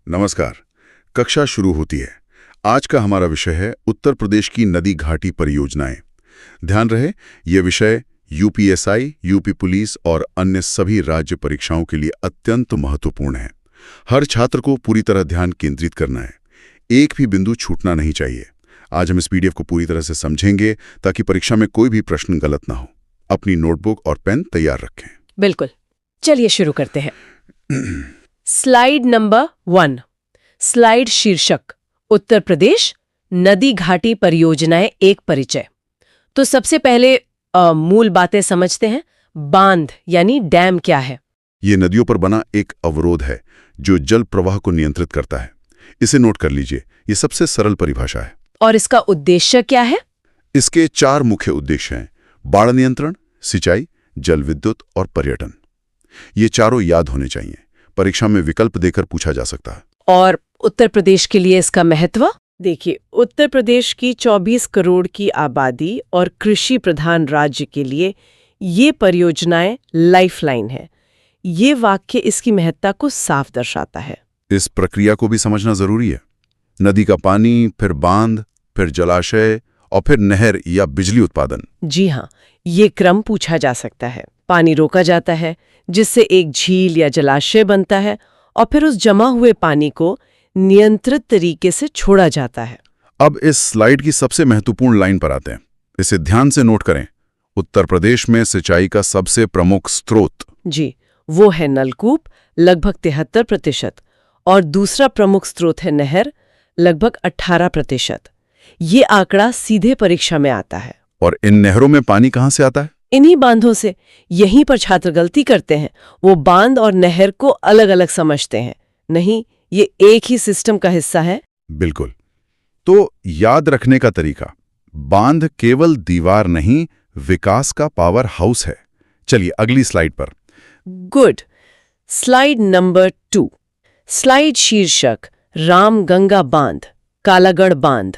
नमस्कार। कक्षा शुरू होती है। आज का हमारा विषय है उत्तर प्रदेश की नदी घाटी परियोजनाएं। ध्यान रहे, यह विषय यूपीएसआई, यूपी पुलिस और अन्य सभी राज्य परीक्षाओं के लिए अत्यंत महत्वपूर्ण है। हर छात्र को पूरी तरह ध्यान केंद्रित करना है, एक भी बिंदु छूटना नहीं चाहिए। आज हम इस पीडीएफ को पूरी तरह से समझेंगे ताकि परीक्षा में कोई भी प्रश्न गलत ना हो। अपनी नोटबुक और पेन तैयार रखें। बिल्कुल, चलिए शुरू करते हैं। Slide number 1। स्लाइड शीर्षक उत्तर प्रदेश नदी घाटी परियोजनाएं एक परिचय। तो सबसे पहले मूल बातें समझते हैं। बांध यानी डैम क्या है? ये नदियों पर बना एक अवरोध है जो जल प्रवाह को नियंत्रित करता है। इसे नोट कर लीजिए, ये सबसे सरल परिभाषा है। और इसका उद्देश्य क्या है? इसके 4 मुख्य उद्देश्य हैं: बाढ़ नियंत्रण, सिंचाई, जल विद्युत और पर्यटन। ये चारों याद होने चाहिए, परीक्षा में विकल्प देकर पूछा जा सकता है। और उत्तर प्रदेश के लिए इसका महत्व? देखिए, उत्तर प्रदेश की 24 करोड़ की आबादी और कृषि प्रधान राज्य के लिए ये परियोजनाएं लाइफलाइन है। ये वाक्य इसकी महत्ता को साफ दर्शाता है। इस प्रक्रिया को भी समझना जरूरी है। नदी का पानी, फिर बांध, फिर जलाशय और फिर नहर या बिजली उत्पादन। जी हाँ, ये क्रम पूछा जा सकता है। पानी रोका जाता है जिससे एक झील या जलाशय बनता है और फिर उस जमा हुए पानी को नियंत्रित तरीके से छोड़ा जाता है। अब इस स्लाइड की सबसे महत्वपूर्ण लाइन पर आते हैं। इसे ध्यान से नोट करें। उत्तर प्रदेश में सिंचाई का सबसे प्रमुख स्रोत, जी, वो है नलकूप, लगभग 73%, और दूसरा प्रमुख स्रोत है नहर, लगभग 18%। ये आंकड़ा सीधे परीक्षा में आता है। और इन नहरों में पानी कहाँ से आता है? इन्हीं बांधों से। यहीं पर छात्र गलती करते हैं, वो बांध और नहर को अलग अलग समझते हैं। नहीं, ये एक ही सिस्टम का हिस्सा है। बिल्कुल। तो याद रखने का तरीका, बांध केवल दीवार नहीं, विकास का पावर हाउस है। चलिए अगली स्लाइड पर। गुड। Slide number 2। स्लाइड शीर्षक रामगंगा बांध, कालागढ़ बांध,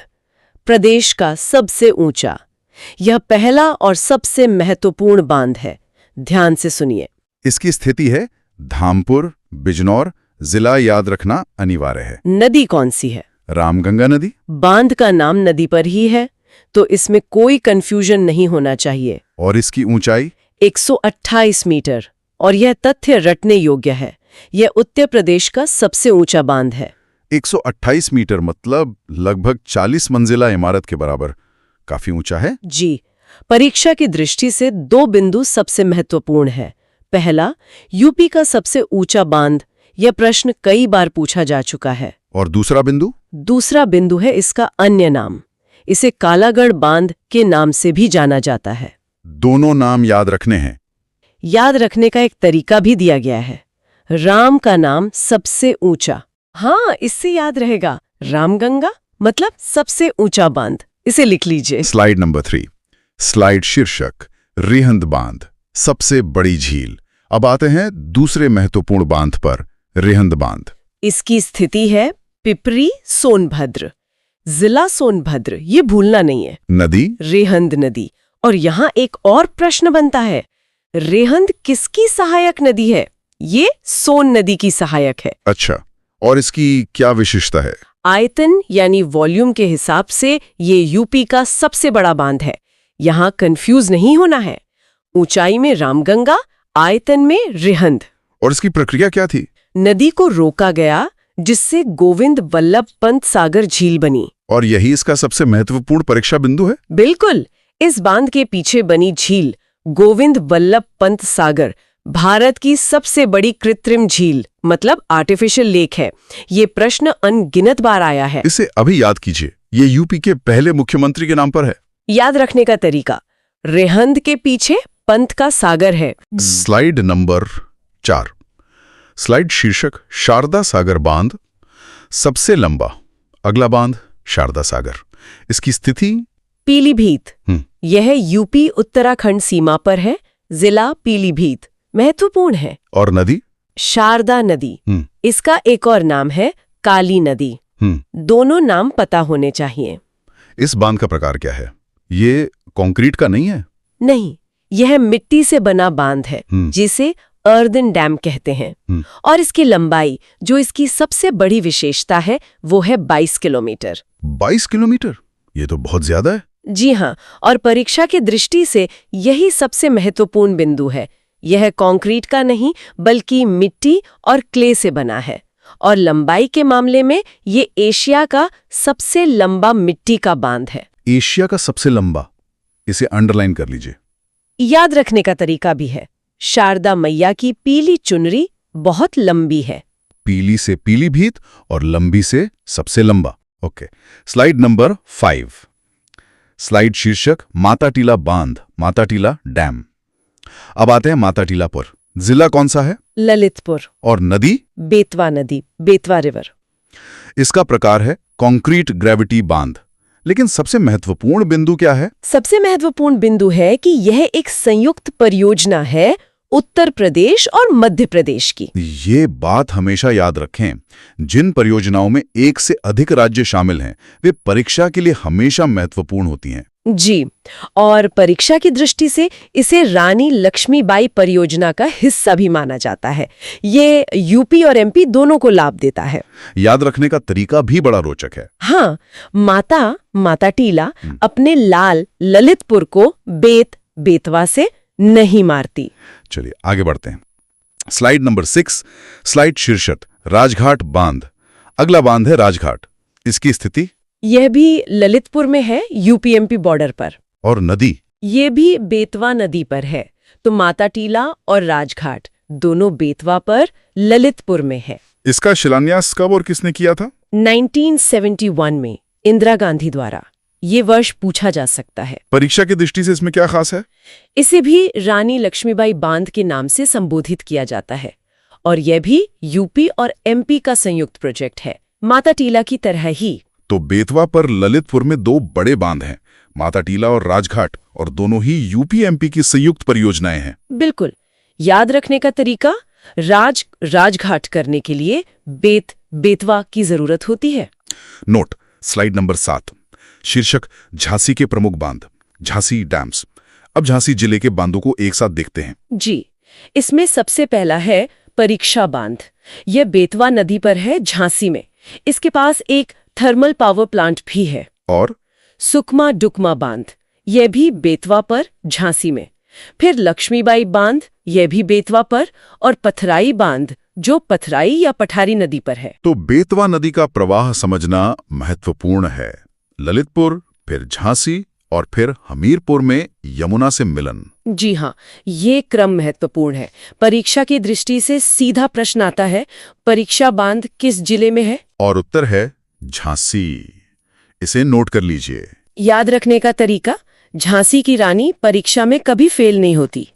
प्रदेश का सबसे ऊंचा। यह पहला और सबसे महत्वपूर्ण बांध है। ध्यान से सुनिए। इसकी स्थिति है धामपुर, बिजनौर जिला। याद रखना अनिवार्य है। नदी कौन सी है? रामगंगा नदी। बांध का नाम नदी पर ही है, तो इसमें कोई कंफ्यूजन नहीं होना चाहिए। और इसकी ऊंचाई 128 मीटर। और यह तथ्य रटने योग्य है, यह उत्तर प्रदेश का सबसे ऊंचा बांध है। 128 मीटर मतलब लगभग 40 मंजिला इमारत के बराबर। काफी ऊंचा है। जी। परीक्षा की दृष्टि से 2 बिंदु सबसे महत्वपूर्ण है। पहला, यूपी का सबसे ऊंचा बांध। यह प्रश्न कई बार पूछा जा चुका है। और दूसरा बिंदु? दूसरा बिंदु है इसका अन्य नाम। इसे कालागढ़ बांध के नाम से भी जाना जाता है। दोनों नाम याद रखने हैं। याद रखने का एक तरीका भी दिया गया है। राम का नाम सबसे ऊंचा। हाँ, इससे याद रहेगा। रामगंगा मतलब सबसे ऊंचा बांध। इसे लिख लीजिए। Slide number 3। स्लाइड शीर्षक रिहंद बांध, सबसे बड़ी झील। अब आते हैं दूसरे महत्वपूर्ण बांध पर, रिहंद बांध। इसकी स्थिति है पिपरी, सोनभद्र, जिला सोनभद्र। ये भूलना नहीं है। नदी रिहंद नदी। और यहाँ एक और प्रश्न बनता है, रिहंद किसकी सहायक नदी है? ये सोन नदी की सहायक है। अच्छा, और इसकी क्या विशेषता है? आयतन यानी वॉल्यूम के हिसाब से ये यूपी का सबसे बड़ा बांध है। यहाँ कंफ्यूज नहीं होना है। ऊंचाई में रामगंगा, आयतन में रिहंद। और इसकी प्रक्रिया क्या थी? नदी को रोका गया जिससे गोविंद वल्लभ पंत सागर झील बनी। और यही इसका सबसे महत्वपूर्ण परीक्षा बिंदु है। बिल्कुल। इस बांध के पीछे बनी झील गोविंद वल्लभ पंत सागर भारत की सबसे बड़ी कृत्रिम झील मतलब आर्टिफिशियल लेक है। ये प्रश्न अनगिनत बार आया है। इसे अभी याद कीजिए, ये यूपी के पहले मुख्यमंत्री के नाम पर है। याद रखने का तरीका, रिहंद के पीछे पंत का सागर है। Slide number 4। स्लाइड शीर्षक शारदा सागर बांध, सबसे लंबा। अगला बांध शारदा सागर। इसकी स्थिति पीलीभीत। यह यूपी उत्तराखंड सीमा पर है, जिला पीलीभीत। महत्वपूर्ण है। और नदी? शारदा नदी। इसका एक और नाम है काली नदी। दोनों नाम पता होने चाहिए। इस बांध का प्रकार क्या है? ये कंक्रीट का नहीं है? नहीं, यह मिट्टी से बना बांध है जिसे अर्दन डैम कहते हैं। और इसकी लंबाई, जो इसकी सबसे बड़ी विशेषता है, वो है 22 किलोमीटर। 22 किलोमीटर? ये तो बहुत ज्यादा है। जी हाँ, और परीक्षा की दृष्टि से यही सबसे महत्वपूर्ण बिंदु है। यह कंक्रीट का नहीं, बल्कि मिट्टी और क्ले से बना है। और लंबाई के मामले में ये एशिया का सबसे लंबा मिट्टी का बांध है। एशिया का सबसे लंबा, इसे अंडरलाइन कर लीजिए। याद रखने का तरीका भी है। शारदा मैया की पीली चुनरी बहुत लंबी है। पीली से पीलीभीत और लंबी से सबसे लंबा। Okay, slide number 5। स्लाइड शीर्षक माताटीला बांध, माताटीला डैम। अब आते हैं माताटीलापुर। जिला कौन सा है? ललितपुर। और नदी? बेतवा नदी, बेतवा रिवर। इसका प्रकार है कंक्रीट ग्रेविटी बांध। लेकिन सबसे महत्वपूर्ण बिंदु क्या है? सबसे महत्वपूर्ण बिंदु है कि यह एक संयुक्त परियोजना है उत्तर प्रदेश और मध्य प्रदेश की। ये बात हमेशा याद रखें। जिन परियोजनाओं में एक से अधिक राज्य शामिल हैं, वे परीक्षा के लिए हमेशा महत्वपूर्ण होती हैं। जी, और परीक्षा की दृष्टि से इसे रानी लक्ष्मीबाई परियोजना का हिस्सा भी माना जाता है। ये यूपी और एमपी दोनों को लाभ देता है। याद रखने का तरीका भी बड़ा रोचक है। हाँ, माताटीला अपने लाल ललितपुर को बेतवा से नहीं मारती। चलिए आगे बढ़ते हैं। Slide number 6। स्लाइड शीर्षक राजघाट बांध। अगला बांध है राजघाट। इसकी स्थिति? यह भी ललितपुर में है, यूपीएमपी बॉर्डर पर। और नदी? ये भी बेतवा नदी पर है। तो माताटीला और राजघाट दोनों बेतवा पर ललितपुर में है। इसका शिलान्यास कब और किसने किया था? 1971 में इंदिरा गांधी द्वारा। ये वर्ष पूछा जा सकता है। परीक्षा की दृष्टि से इसमें क्या खास है? इसे भी रानी लक्ष्मीबाई बांध के नाम से संबोधित किया जाता है। और यह भी यूपी और एमपी का संयुक्त प्रोजेक्ट है, माताटीला की तरह ही। तो बेतवा पर ललितपुर में 2 बड़े बांध हैं, माताटीला और राजघाट, और दोनों ही यूपी एमपी की संयुक्त परियोजनाएं हैं। बिल्कुल। याद रखने का तरीका, राजघाट करने के लिए बेतवा की जरूरत होती है। Note, slide number 7। शीर्षक झांसी के प्रमुख बांध, झांसी डैम्स। अब झांसी जिले के बांधों को एक साथ देखते हैं। जी, इसमें सबसे पहला है परीक्षा बांध। यह बेतवा नदी पर है, झांसी में। इसके पास एक थर्मल पावर प्लांट भी है। और सुकमा डुकमा बांध, यह भी बेतवा पर, झांसी में। फिर लक्ष्मीबाई बांध, यह भी बेतवा पर। और पथराई बांध, जो पथराई या पठारी नदी पर है। तो बेतवा नदी का प्रवाह समझना महत्वपूर्ण है। ललितपुर, फिर झांसी और फिर हमीरपुर में यमुना से मिलन। जी हाँ, ये क्रम महत्वपूर्ण है। परीक्षा की दृष्टि से सीधा प्रश्न आता है, परीक्षा बांध किस जिले में है? और उत्तर है झांसी। इसे नोट कर लीजिए। याद रखने का तरीका, झांसी की रानी परीक्षा में कभी फेल नहीं होती।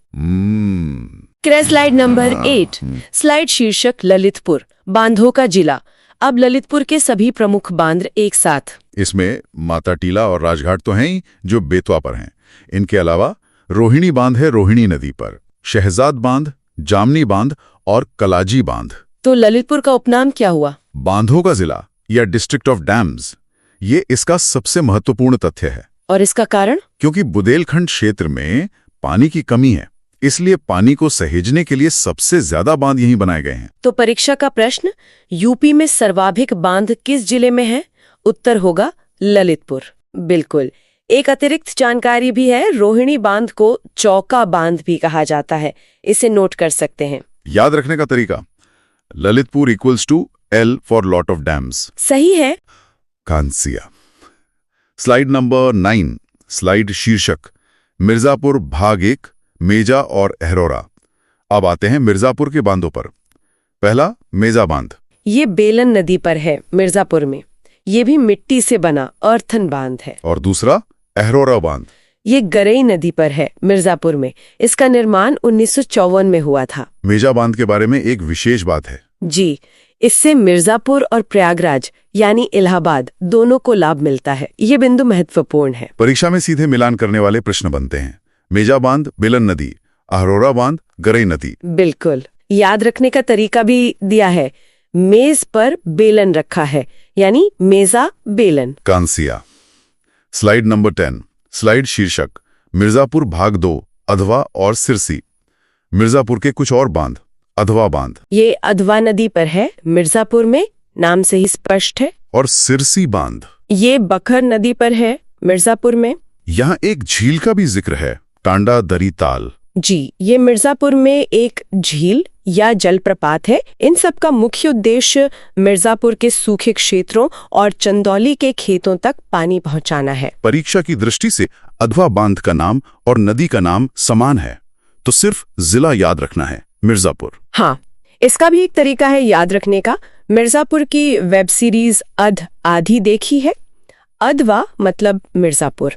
Slide number 8। स्लाइड शीर्षक ललितपुर, बांधों का जिला। अब ललितपुर के सभी प्रमुख बांध एक साथ। इसमें माताटीला और राजघाट तो हैं ही, जो बेतवा पर हैं। इनके अलावा रोहिणी बांध है रोहिणी नदी पर, शहजाद बांध, जामनी बांध और कलाजी बांध। तो ललितपुर का उपनाम क्या हुआ? बांधों का जिला या डिस्ट्रिक्ट ऑफ डैम्स। ये इसका सबसे महत्वपूर्ण तथ्य है। और इसका कारण? क्योंकि बुंदेलखंड क्षेत्र में पानी की कमी है, इसलिए पानी को सहेजने के लिए सबसे ज्यादा बांध यहीं बनाए गए हैं। तो परीक्षा का प्रश्न, यूपी में सर्वाधिक बांध किस जिले में है? उत्तर होगा ललितपुर। बिल्कुल। एक अतिरिक्त जानकारी भी है, रोहिणी बांध को चौका बांध भी कहा जाता है। इसे नोट कर सकते हैं। याद रखने का तरीका, Lalitpur equals to L for lot of dams. सही है। कांसिया। Slide number 9। स्लाइड शीर्षक मिर्जापुर भाग 1, मेजा और अहरोरा। अब आते हैं मिर्जापुर के बांधों पर। पहला मेजा बांध। ये बेलन नदी पर है, मिर्जापुर में। ये भी मिट्टी से बना अर्थन बांध है। और दूसरा अहरोरा बांध। ये गरई नदी पर है, मिर्जापुर में। इसका निर्माण 1954 में हुआ था। मेजा बांध के बारे में एक विशेष बात है। जी, इससे मिर्जापुर और प्रयागराज यानी इलाहाबाद दोनों को लाभ मिलता है। ये बिंदु महत्वपूर्ण है। परीक्षा में सीधे मिलान करने वाले प्रश्न बनते हैं। मेजा बांध बेलन नदी, अहरोरा बांध गरई नदी। बिल्कुल। याद रखने का तरीका भी दिया है, मेज पर बेलन रखा है, यानी मेजा बेलन। कांसिया। Slide number 10। स्लाइड शीर्षक मिर्जापुर भाग 2, अधवा और सिरसी। मिर्जापुर के कुछ और बांध, अधवा बांध ये अधवा नदी पर है, मिर्जापुर में, नाम से ही स्पष्ट है। और सिरसी बांध, ये बखर नदी पर है, मिर्जापुर में। यहाँ एक झील का भी जिक्र है, टांडा दरी ताल। जी, ये मिर्जापुर में एक झील या जलप्रपात है। इन सब का मुख्य उद्देश्य मिर्जापुर के सूखे क्षेत्रों और चंदौली के खेतों तक पानी पहुंचाना है। परीक्षा की दृष्टि से अधवा बांध का नाम और नदी का नाम समान है, तो सिर्फ जिला याद रखना है, मिर्जापुर। हाँ, इसका भी एक तरीका है याद रखने का। मिर्जापुर की वेब सीरीज अध आधी देखी है? अधवा मतलब मिर्जापुर।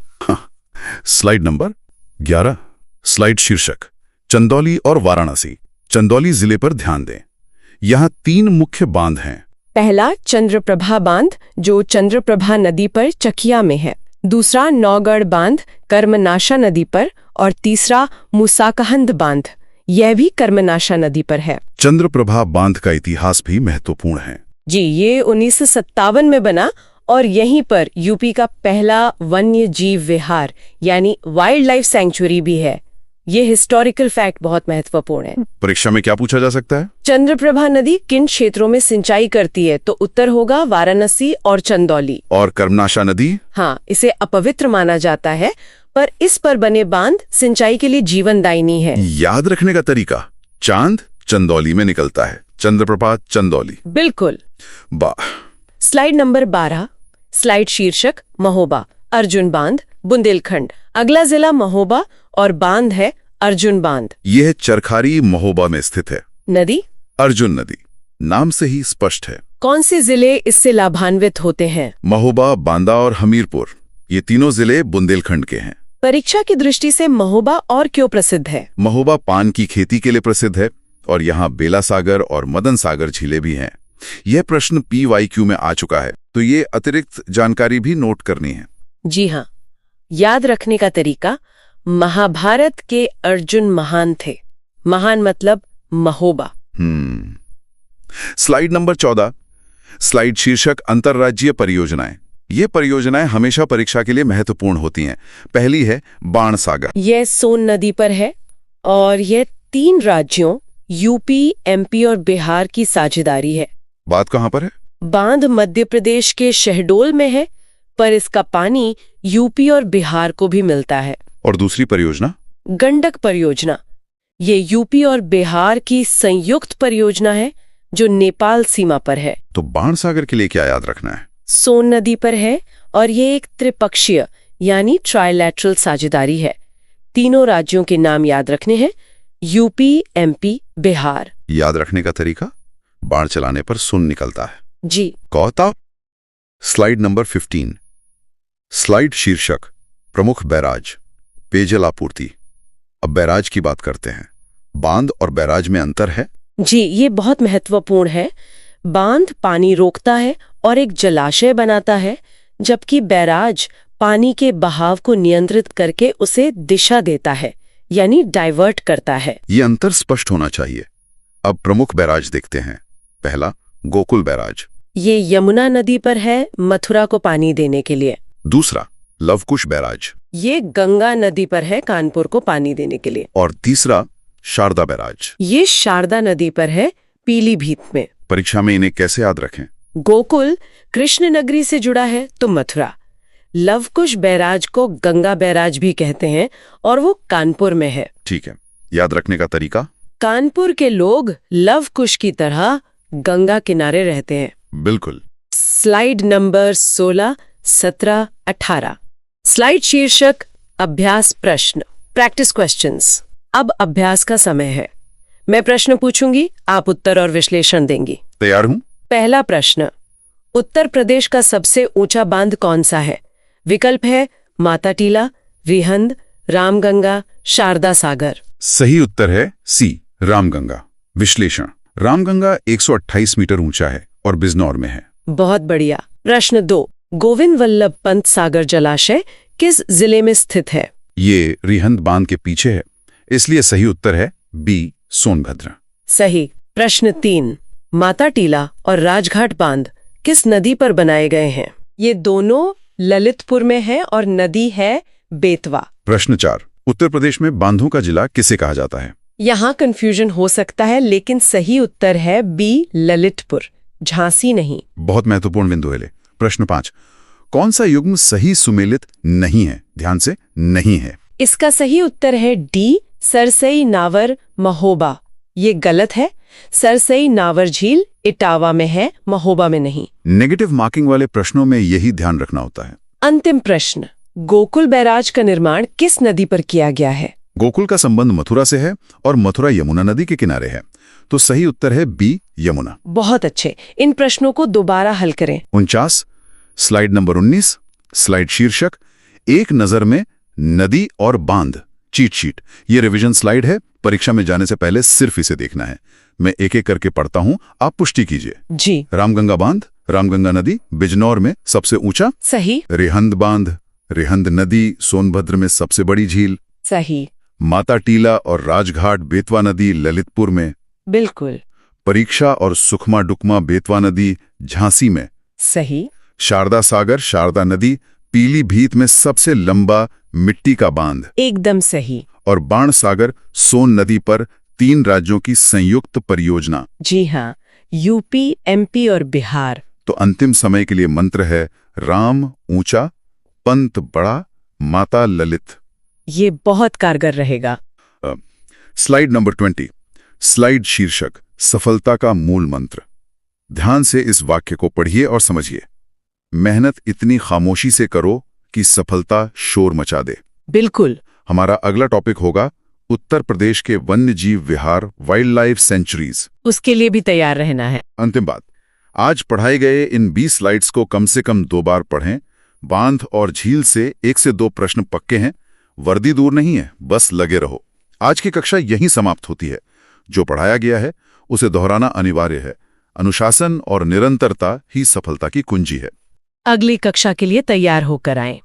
स्लाइड नंबर 11, स्लाइड शीर्षक चंदौली और वाराणसी। चंदौली जिले पर ध्यान दें। यहाँ 3 मुख्य बांध हैं। पहला चंद्रप्रभा बांध, जो चंद्रप्रभा नदी पर चकिया में है। दूसरा नौगढ़ बांध, कर्मनाशा नदी पर। और तीसरा मुसाकहंद बांध, यह भी कर्मनाशा नदी पर है। चंद्रप्रभा बांध का इतिहास भी महत्वपूर्ण है। जी, ये 1957 में बना और यहीं पर यूपी का पहला वन्य जीव विहार यानी वाइल्ड लाइफ सैंक्चुरी भी है। ये हिस्टोरिकल फैक्ट बहुत महत्वपूर्ण है। परीक्षा में क्या पूछा जा सकता है? चंद्रप्रभा नदी किन क्षेत्रों में सिंचाई करती है? तो उत्तर होगा वाराणसी और चंदौली। और कर्मनाशा नदी? हाँ, इसे अपवित्र माना जाता है, पर इस पर बने बांध सिंचाई के लिए जीवनदायिनी है। याद रखने का तरीका, चांद चंदौली में निकलता है, चंद्रप्रभा चंदौली। बिल्कुल। वाह। स्लाइड नंबर 12, स्लाइड शीर्षक महोबा, अर्जुन बांध, बुंदेलखंड। अगला जिला महोबा और बांध है अर्जुन बांध। यह चरखारी महोबा में स्थित है। नदी? अर्जुन नदी, नाम से ही स्पष्ट है। कौन से जिले इससे लाभान्वित होते हैं? महोबा, बांदा और हमीरपुर, ये तीनों जिले बुंदेलखंड के हैं। परीक्षा की दृष्टि से महोबा और क्यों प्रसिद्ध है? महोबा पान की खेती के लिए प्रसिद्ध है और यहाँ बेला सागर और मदन सागर झीलें भी हैं। यह प्रश्न PYQ में आ चुका है, तो ये अतिरिक्त जानकारी भी नोट करनी है। जी हाँ, याद रखने का तरीका, महाभारत के अर्जुन महान थे। महान मतलब महोबा। स्लाइड नंबर 14, स्लाइड शीर्षक अंतर्राज्यीय परियोजनाएं। ये परियोजनाएं हमेशा परीक्षा के लिए महत्वपूर्ण होती हैं। पहली है बाणसागर। यह सोन नदी पर है और यह 3 राज्यों यूपी, MP और बिहार की साझेदारी है। बात कहाँ पर है? बांध मध्य प्रदेश के शहडोल में है, पर इसका पानी यूपी और बिहार को भी मिलता है। और दूसरी परियोजना? गंडक परियोजना। ये यूपी और बिहार की संयुक्त परियोजना है जो नेपाल सीमा पर है। तो बाणसागर के लिए क्या याद रखना है? सोन नदी पर है और ये एक त्रिपक्षीय यानी ट्राइलैटरल साझेदारी है। तीनों राज्यों के नाम याद रखने हैं, यूपी, MP, बिहार। याद रखने का तरीका, बाण चलाने पर सुन निकलता है। जी। कौता। स्लाइड नंबर 15, स्लाइड शीर्षक प्रमुख बैराज, पेयजल आपूर्ति। अब बैराज की बात करते हैं। बांध और बैराज में अंतर है? जी, ये बहुत महत्वपूर्ण है। बांध पानी रोकता है और एक जलाशय बनाता है, जबकि बैराज पानी के बहाव को नियंत्रित करके उसे दिशा देता है, यानी डाइवर्ट करता है। ये अंतर स्पष्ट होना चाहिए। अब प्रमुख बैराज देखते हैं। पहला गोकुल बैराज। ये यमुना नदी पर है, मथुरा को पानी देने के लिए। दूसरा लवकुश बैराज। ये गंगा नदी पर है, कानपुर को पानी देने के लिए। और तीसरा शारदा बैराज। ये शारदा नदी पर है, पीलीभीत में। परीक्षा में इन्हें कैसे याद रखें? गोकुल कृष्ण नगरी से जुड़ा है तो मथुरा। लवकुश बैराज को गंगा बैराज भी कहते हैं और वो कानपुर में है। ठीक है, याद रखने का तरीका, कानपुर के लोग लवकुश की तरह गंगा किनारे रहते हैं। बिल्कुल। Slide number 16, 17, 18। स्लाइड शीर्षक अभ्यास प्रश्न, प्रैक्टिस क्वेश्चंस। अब अभ्यास का समय है। मैं प्रश्न पूछूंगी, आप उत्तर और विश्लेषण देंगी। तैयार हूं। पहला प्रश्न, उत्तर प्रदेश का सबसे ऊंचा बांध कौन सा है? विकल्प है माता टीला, रिहंद, रामगंगा, शारदा सागर। सही उत्तर है C, रामगंगा। विश्लेषण, रामगंगा 128 मीटर ऊंचा है और बिजनौर में है। बहुत बढ़िया। प्रश्न 2, गोविंद वल्लभ पंत सागर जलाशय किस जिले में स्थित है? ये रिहंद बांध के पीछे है, इसलिए सही उत्तर है B, सोनभद्र। सही। प्रश्न 3, माता टीला और राजघाट बांध किस नदी पर बनाए गए हैं? ये दोनों ललितपुर में है और नदी है बेतवा। प्रश्न 4, उत्तर प्रदेश में बांधों का जिला किसे कहा जाता है? यहाँ कंफ्यूजन हो सकता है, लेकिन सही उत्तर है बी, ललितपुर, झांसी नहीं। बहुत महत्वपूर्ण बिंदु है। प्रश्न 5, कौन सा युग्म सही सुमेलित नहीं है? ध्यान से, नहीं है। इसका सही उत्तर है डी, सरसई नावर महोबा। ये गलत है। सरसई नावर झील इटावा में है, महोबा में नहीं। नेगेटिव मार्किंग वाले प्रश्नों में यही ध्यान रखना होता है। अंतिम प्रश्न, गोकुल बैराज का निर्माण किस नदी पर किया गया है? गोकुल का संबंध मथुरा से है और मथुरा यमुना नदी के किनारे है, तो सही उत्तर है बी, यमुना। बहुत अच्छे। इन प्रश्नों को दोबारा हल करें। 49, स्लाइड नंबर 19, स्लाइड शीर्षक एक नजर में नदी और बांध, चीट शीट। ये रिवीजन स्लाइड है, परीक्षा में जाने से पहले सिर्फ इसे देखना है। मैं एक एक करके पढ़ता हूं, आप पुष्टि कीजिए। जी। रामगंगा बांध, रामगंगा नदी बिजनौर में सबसे ऊंचा। सही। रिहंद बांध, रिहंद नदी सोनभद्र में सबसे बड़ी झील। सही। माता टीला और राजघाट बेतवा नदी ललितपुर में। बिल्कुल परीक्षा और सुखमा डुकमा बेतवा नदी झांसी में। सही। शारदा सागर शारदा नदी पीलीभीत में सबसे लंबा मिट्टी का बांध। एकदम सही। और बाण सागर सोन नदी पर 3 राज्यों की संयुक्त परियोजना। जी हाँ, यूपी, एमपी और बिहार। तो अंतिम समय के लिए मंत्र है राम ऊंचा, पंत बड़ा, माता ललित। ये बहुत कारगर रहेगा। स्लाइड नंबर 20, स्लाइड शीर्षक सफलता का मूल मंत्र। ध्यान से इस वाक्य को पढ़िए और समझिए। मेहनत इतनी खामोशी से करो कि सफलता शोर मचा दे। बिल्कुल। हमारा अगला टॉपिक होगा उत्तर प्रदेश के वन्य जीव विहार, वाइल्ड लाइफ सेंचुरीज। उसके लिए भी तैयार रहना है। अंतिम बात, आज पढ़ाए गए इन 20 स्लाइड्स को कम से कम 2 बार पढ़ें। बांध और झील से 1 से 2 प्रश्न पक्के हैं। वर्दी दूर नहीं है, बस लगे रहो। आज की कक्षा यहीं समाप्त होती है। जो पढ़ाया गया है उसे दोहराना अनिवार्य है। अनुशासन और निरंतरता ही सफलता की कुंजी है। अगली कक्षा के लिए तैयार होकर आएं।